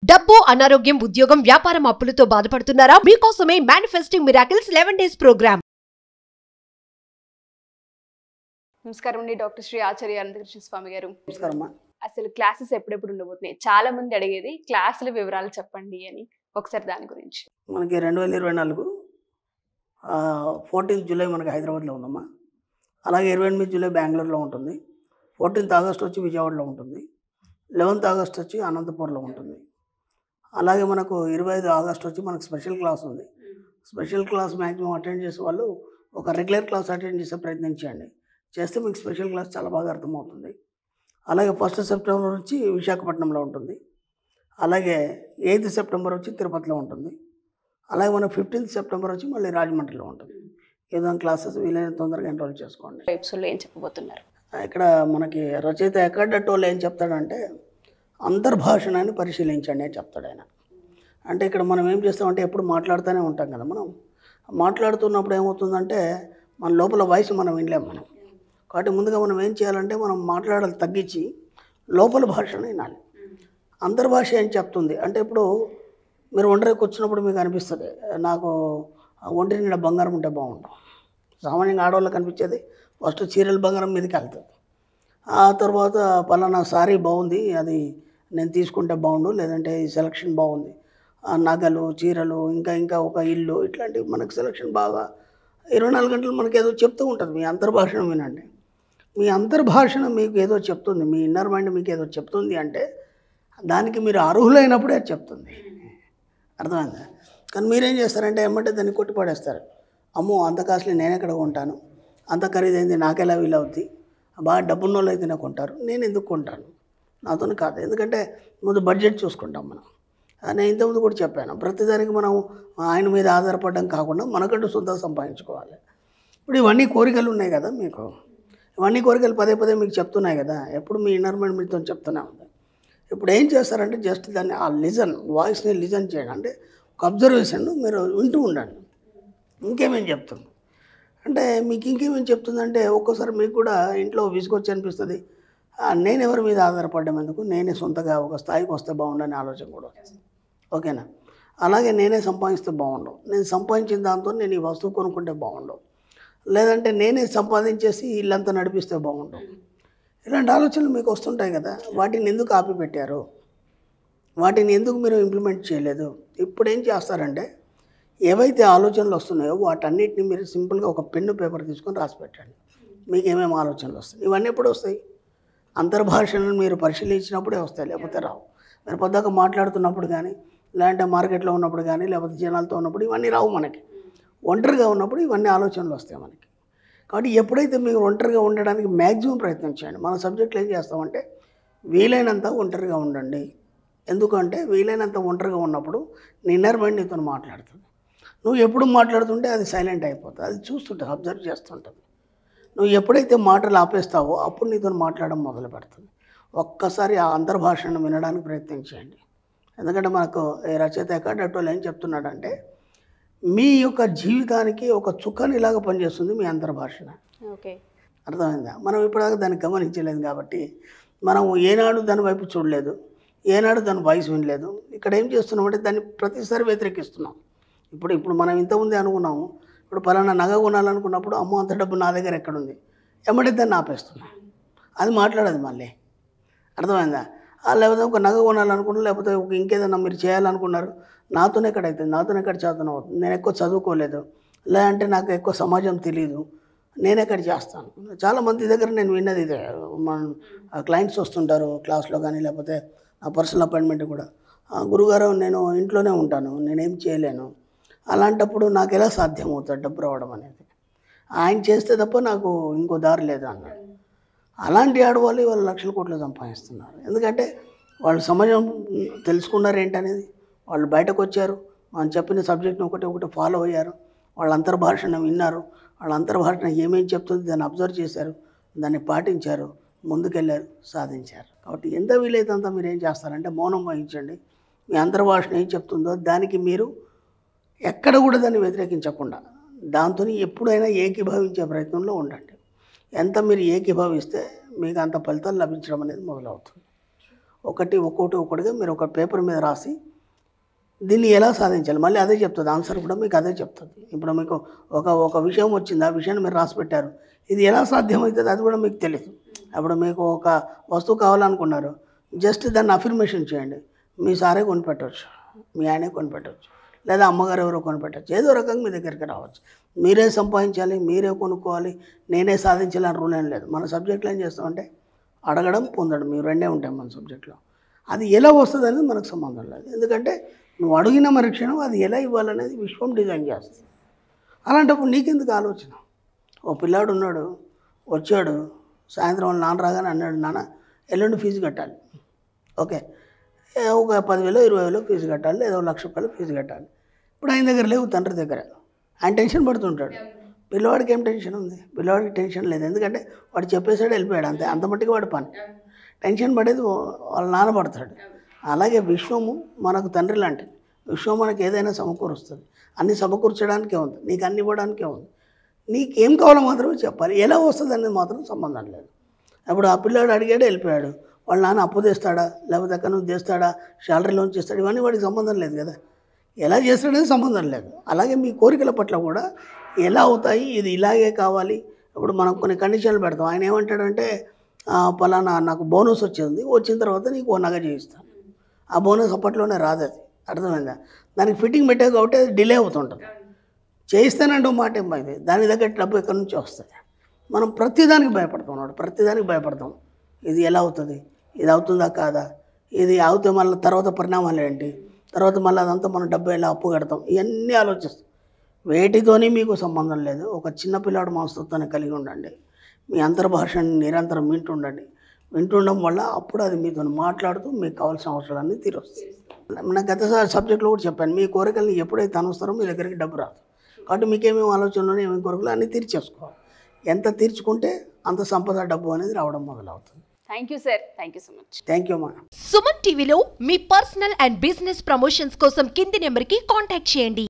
డబ్బు, అనారోగ్యం, ఉద్యోగం, వ్యాపారం అప్పులతో బాధపడుతున్నారా? మీకోసమే మేనిఫెస్టింగ్ మిరాకిల్స్ 11 డేస్ ప్రోగ్రామ్. నమస్కారం అండి డాక్టర్ శ్రీ ఆచార్య అనంతకృష్ణ స్వామి గారు. నమస్కారం. అసలు క్లాసెస్ ఎప్పుడెప్పుడు ఉండబోతున్నాయి? చాలా మంది అడిగేది క్లాసుల వివరాలు చెప్పండి అని. ఒకసారి దాని గురించి. మనకి 2024 14th జూలై మనకి హైదరాబాద్లో ఉందమ్మా. అలాగే 28 జూలై బెంగళూరులో ఉంటుంది. 14th ఆగస్ట్ వచ్చి విజయవాడలో ఉంటుంది. 11th ఆగస్ట్ వచ్చి అనంతపూర్లో ఉంటుంది. అలాగే మనకు 25 ఆగస్ట్ వచ్చి మనకు స్పెషల్ క్లాస్ ఉంది. స్పెషల్ క్లాస్ మ్యాక్సిమం అటెండ్ చేసే వాళ్ళు ఒక రెగ్యులర్ క్లాస్ అటెండ్ చేసే ప్రయత్నం చేయండి. చేస్తే మీకు స్పెషల్ క్లాస్ చాలా బాగా అర్థమవుతుంది. అలాగే 1st సెప్టెంబర్ వచ్చి విశాఖపట్నంలో ఉంటుంది. అలాగే 8th సెప్టెంబర్ వచ్చి తిరుపతిలో ఉంటుంది. అలాగే మన 15th సెప్టెంబర్ వచ్చి మళ్ళీ రాజమండ్రిలో ఉంటుంది. ఏదో క్లాసెస్ వీలైన తొందరగా ఎన్రోల్ చేసుకోండి. ఎపిసోడ్లో ఏం చెప్పబోతున్నారు? ఇక్కడ మనకి రచయిత ఎక్కడట్ వాళ్ళు ఏం చెప్తాడంటే అంతర్భాషణాన్ని పరిశీలించండి అని చెప్తాడు ఆయన. అంటే ఇక్కడ మనం ఏం చేస్తామంటే ఎప్పుడు మాట్లాడుతూనే ఉంటాం కదా. మనం మాట్లాడుతున్నప్పుడు ఏమవుతుందంటే మన లోపల వాయిస్ మనం వినలేము మనం. కాబట్టి ముందుగా మనం ఏం చేయాలంటే మనం మాట్లాడాలి తగ్గించి లోపల భాషను వినాలి. అంతర్భాష ఏం చెప్తుంది అంటే ఇప్పుడు మీరు ఒంటరికి వచ్చినప్పుడు మీకు అనిపిస్తుంది నాకు ఒంటరి నిండా బంగారం ఉంటే బాగుంటాం. సామాన్యంగా ఆడవాళ్ళకి కనిపించేది ఫస్ట్ చీరల బంగారం మీదకి వెళ్తుంది. ఆ తర్వాత పలానా సారీ బాగుంది, అది నేను తీసుకుంటే బాగుండు, లేదంటే ఈ సెలక్షన్ బాగుంది, నగలు, చీరలు, ఇంకా ఒక ఇల్లు, ఇట్లాంటివి మనకు సెలక్షన్ బాగా 24 గంటలు మనకి ఏదో చెప్తూ ఉంటుంది. మీ అంతర్భాషను వినండి. మీ అంతర్భాషణ మీకు ఏదో చెప్తుంది, మీ ఇన్నర్ మైండ్ మీకు ఏదో చెప్తుంది అంటే దానికి మీరు అర్హులైనప్పుడే అది చెప్తుంది. అర్థమైందా? కానీ మీరేం చేస్తారంటే ఏమంటే దాన్ని కొట్టిపడేస్తారు. అమ్మో అంత కాస్ట్లీ నేను ఎక్కడ కొంటాను, అంత ఖరీదైంది నాకెలా వీలవుద్ది, బాగా డబ్బున్నోళ్ళు అయితే నాకు కొంటారు, నేను ఎందుకు కొంటాను, నాతో కాదు. ఎందుకంటే ముందు బడ్జెట్ చూసుకుంటాం మనం. నేను ఇంతకుముందు కూడా చెప్పాను, ప్రతిదానికి మనం ఆయన మీద ఆధారపడడం కాకుండా మనకంటూ సొంతంగా సంపాదించుకోవాలి. ఇప్పుడు ఇవన్నీ కోరికలు ఉన్నాయి కదా మీకు, ఇవన్నీ కోరికలు పదే పదే మీకు చెప్తున్నాయి కదా, ఎప్పుడు మీ ఇన్నర్ మైండ్ మీతో చెప్తూనే ఉంది. ఇప్పుడు ఏం చేస్తారంటే జస్ట్ దాన్ని ఆ వాయిస్ని లిజన్ చేయండి. అంటే ఒక అబ్జర్వేషన్ మీరు వింటూ ఉండండి. ఇంకేమేం చెప్తుంది అంటే మీకు ఇంకేమేం చెప్తుందంటే ఒక్కోసారి మీకు కూడా ఇంట్లో విసుగొచ్చి అనిపిస్తుంది, నేను ఎవరి మీద ఆధారపడడం ఎందుకు, నేనే సొంతగా ఒక స్థాయికి వస్తే బాగుండని ఆలోచన కూడా వస్తుంది. ఓకేనా? అలాగే నేనే సంపాదిస్తే బాగుండవు, నేను సంపాదించిన దాంతో నేను ఈ వస్తువు కొనుక్కుంటే బాగుండవు, లేదంటే నేనే సంపాదించేసి ఇల్లంతా నడిపిస్తే బాగుండవు. ఇలాంటి ఆలోచనలు మీకు వస్తుంటాయి కదా. వాటిని ఎందుకు ఆపిపెట్టారు, వాటిని ఎందుకు మీరు ఇంప్లిమెంట్ చేయలేదు? ఇప్పుడు ఏం చేస్తారంటే ఏవైతే ఆలోచనలు వస్తున్నాయో వాటన్నిటిని మీరు సింపుల్గా ఒక పెన్ను పేపర్ తీసుకొని రాసి పెట్టండి. మీకు ఏమేమి ఆలోచనలు వస్తాయి, ఇవన్నీ ఎప్పుడు వస్తాయి? అంతర్భాషను మీరు పరిశీలించినప్పుడే వస్తాయి, లేకపోతే రావు. మీరు పొద్దాక మాట్లాడుతున్నప్పుడు కానీ, లేదంటే మార్కెట్లో ఉన్నప్పుడు కానీ, లేకపోతే జనాలతో ఉన్నప్పుడు ఇవన్నీ రావు మనకి. ఒంటరిగా ఉన్నప్పుడు ఇవన్నీ ఆలోచనలు వస్తాయి మనకి. కాబట్టి ఎప్పుడైతే మీరు ఒంటరిగా ఉండడానికి మ్యాక్సిమం ప్రయత్నించండి. మన సబ్జెక్టులు ఏం చేస్తామంటే వీలైనంత ఒంటరిగా ఉండండి. ఎందుకంటే వీలైనంత ఒంటరిగా ఉన్నప్పుడు నీ ఇన్నర్ మైండ్ నీతో మాట్లాడుతుంది. నువ్వు ఎప్పుడు మాట్లాడుతుంటే అది సైలెంట్ అయిపోతుంది, అది చూస్తుంటుంది, అబ్జర్వ్ చేస్తుంటుంది. నువ్వు ఎప్పుడైతే మాటలు ఆపేస్తావో అప్పుడు నీతో మాట్లాడడం మొదలు పెడుతుంది. ఒక్కసారి ఆ అంతర్భాషను వినడానికి ప్రయత్నించండి. ఎందుకంటే మనకు రచయిత ఎక్కడట్టు ఏం చెప్తున్నాడంటే మీ యొక్క జీవితానికి ఒక చుక్కనిలాగా పనిచేస్తుంది మీ అంతర్భాషణ. ఓకే, అర్థమైందా? మనం ఇప్పటిదాకా దాన్ని గమనించలేదు కాబట్టి మనం ఏనాడు దాని వైపు చూడలేదు, ఏనాడు దాని వాయిస్ వినలేదు. ఇక్కడ ఏం చేస్తున్నామంటే దాన్ని ప్రతిసారి వ్యతిరేకిస్తున్నాం. ఇప్పుడు మనం ఇంతకుముందే అనుకున్నాము, ఇప్పుడు పలానా నగ కొనాలనుకున్నప్పుడు అమ్మో అంత డబ్బు నా దగ్గర ఎక్కడుంది, ఎమ్మటే దాన్ని ఆపేస్తున్నాం. అది మాట్లాడదు మళ్ళీ. అర్థమైందా? లేకపోతే ఒక నగ కొనాలనుకున్నారు, లేకపోతే ఒక ఇంకేదన్నా మీరు చేయాలనుకున్నారు, నాతోనే ఎక్కడ అవుతుంది, నాతోనే ఎక్కడ చేతనం అవుతుంది, నేను ఎక్కువ చదువుకోలేదు, లేదంటే నాకు ఎక్కువ సమాజం తెలియదు, నేను ఎక్కడ చేస్తాను. చాలామంది దగ్గర నేను విన్నది ఇదే. మన క్లయింట్స్ వస్తుంటారు క్లాస్లో కానీ, లేకపోతే నా పర్సనల్ అపాయింట్మెంట్ కూడా, గురుగారు నేను ఇంట్లోనే ఉంటాను, నేనేం చేయలేను, అలాంటప్పుడు నాకు ఎలా సాధ్యమవుతుంది డబ్బు రావడం అనేది, ఆయన చేస్తే తప్ప నాకు ఇంకో దారి లేదు అన్నాడు. అలాంటి ఆడవాళ్ళు వాళ్ళు లక్షల కోట్లు సంపాదిస్తున్నారు. ఎందుకంటే వాళ్ళు సమాజం తెలుసుకున్నారు ఏంటనేది, వాళ్ళు బయటకు వచ్చారు, మనం చెప్పిన సబ్జెక్ట్ని ఒకటి ఫాలో అయ్యారు, వాళ్ళ అంతర్భాషను విన్నారు, వాళ్ళ అంతర్భాషణ ఏమేమి చెప్తుంది దాన్ని అబ్జర్వ్ చేశారు, దాన్ని పాటించారు, ముందుకెళ్ళారు, సాధించారు. కాబట్టి ఎంత వీలైతే అంత మీరు ఏం చేస్తారంటే మౌనం వహించండి. మీ అంతర్భాషణ ఏం చెప్తుందో దానికి మీరు ఎక్కడ కూడా దాన్ని వ్యతిరేకించకుండా దాంతో ఎప్పుడైనా ఏకీభవించే ప్రయత్నంలో ఉండండి. ఎంత మీరు ఏకీభవిస్తే మీకు అంత ఫలితాలు లభించడం అనేది మొదలవుతుంది. ఒక్కొక్కటిగా మీరు ఒక పేపర్ మీద రాసి దీన్ని ఎలా సాధించాలి మళ్ళీ అదే చెప్తుంది, ఆన్సర్ కూడా మీకు అదే చెప్తుంది. ఇప్పుడు మీకు ఒక విషయం వచ్చింది, ఆ విషయాన్ని మీరు రాసి పెట్టారు, ఇది ఎలా సాధ్యమవుతుంది అది కూడా మీకు తెలియదు. అప్పుడు మీకు ఒక వస్తువు కావాలనుకున్నారు, జస్ట్ దాన్ని అఫర్మేషన్ చేయండి, మీ సారే కొనిపెట్టవచ్చు, మీ ఆయనే కొనిపెట్టవచ్చు, లేదా అమ్మగారు ఎవరో కొనిపెట్టవచ్చు, ఏదో రకంగా మీ దగ్గరికి రావచ్చు. మీరే సంపాదించాలి, మీరే కొనుక్కోవాలి, నేనే సాధించాలి అని రూల్ ఏం లేదు. మన సబ్జెక్ట్లో ఏం చేస్తామంటే అడగడం, పొందడం, ఇవి రెండే ఉంటాయి మన సబ్జెక్ట్లో. అది ఎలా వస్తుంది అనేది మనకు సంబంధం లేదు. ఎందుకంటే నువ్వు అడిగిన మరుక్షణం అది ఎలా ఇవ్వాలనేది విశ్వం డిజైన్ చేస్తుంది. అలాంటప్పుడు నీకెందుకు ఆలోచన? ఓ పిల్లాడు ఉన్నాడు, వచ్చాడు, సాయంత్రం వాళ్ళ నాన్న రాగానే అన్నాడు, నాన్న ఎల్లుండి ఫీజు కట్టాలి. ఓకే, ఒక 10,000 20,000 ఫీజు కట్టాలి, లేదా 1,00,000 రూపాయలు ఫీజు కట్టాలి. ఇప్పుడు ఆయన దగ్గర లేవు, తండ్రి దగ్గర. ఆయన టెన్షన్ పడుతుంటాడు. పిల్లవాడికి ఏం టెన్షన్ ఉంది? పిల్లవాడికి టెన్షన్ లేదు, ఎందుకంటే వాడు చెప్పేసాడు, వెళ్ళిపోయాడు, అంత మట్టికి వాడు పని. టెన్షన్ పడేది వాళ్ళ నాన్న పడతాడు. అలాగే విశ్వము మనకు తండ్రి లాంటిది. విశ్వం మనకు ఏదైనా సమకూరుస్తుంది, అన్ని సమకూర్చడానికే ఉంది, నీకు అన్ని ఇవ్వడానికే ఉంది. నీకేం కావాలో మాత్రమే చెప్పాలి, ఎలా వస్తుంది అనేది మాత్రం సంబంధం లేదు. అప్పుడు ఆ పిల్లాడు అడిగాడు, వెళ్ళిపోయాడు. వాళ్ళ నాన్న అప్పు తెస్తాడా, లేకపోతే అక్కడ నుంచి తెస్తాడా, శాలరీలోంచి చేస్తాడు, ఇవన్నీ వాడికి సంబంధం లేదు కదా. ఎలా చేస్తాడనేది సంబంధం లేదు. అలాగే మీ కోరికల పట్ల కూడా ఎలా అవుతాయి, ఇది ఇలాగే కావాలి. ఇప్పుడు మనం కొన్ని కండిషన్లు పెడతాం. ఆయన ఏమంటాడంటే, పలానా నాకు బోనస్ వచ్చింది, వచ్చిన తర్వాత నీకు ఓ నగ చేయిస్తాను. ఆ బోనస్ అప్పట్లోనే రాదు, అది అర్థమైందా? దానికి ఫిట్టింగ్ పెట్టావు కాబట్టి అది డిలే అవుతుంటుంది. చేయిస్తానంటే మాట ఏం ఇది, దాని దగ్గర డబ్బు ఎక్కడి నుంచి వస్తుంది. మనం ప్రతిదానికి భయపడుతున్నాడు, ప్రతిదానికి భయపడతాం. ఇది ఎలా అవుతుంది, ఇది అవుతుందా కాదా, ఇది అవుతే మళ్ళీ తర్వాత పరిణామాలు ఏంటి, తర్వాత మళ్ళీ అదంతా మనం డబ్బు ఎలా అప్పు కడతాం, ఇవన్నీ ఆలోచిస్తాం. వేటితోని మీకు సంబంధం లేదు. ఒక చిన్నపిల్లాడు మనస్తత్వాన్ని కలిగి ఉండండి. మీ అంతర్భాషని నిరంతరం వింటుండండి. వింటుండడం వల్ల అప్పుడు అది మీతో మాట్లాడుతూ మీకు కావాల్సిన అవసరాలన్నీ తీరొస్తాయి. నా గత సబ్జెక్ట్లో కూడా చెప్పాను, మీ కోరికల్ని ఎప్పుడైతే అనుస్తారో మీ దగ్గరికి డబ్బు రాదు. కాబట్టి మీకేమేమి ఆలోచనలు, ఏమేమి కోరికలు అన్నీ తీర్చేసుకోవాలి. ఎంత తీర్చుకుంటే అంత సంపద, డబ్బు అనేది రావడం మొదలవుతుంది. Thank you sir, thank you so much. Thank you అమ్మా. సుమన్ టీవీలో మీ పర్సనల్ అండ్ బిజినెస్ ప్రమోషన్స్ కోసం కింది నెంబర్కి కాంటాక్ట్ చేయండి.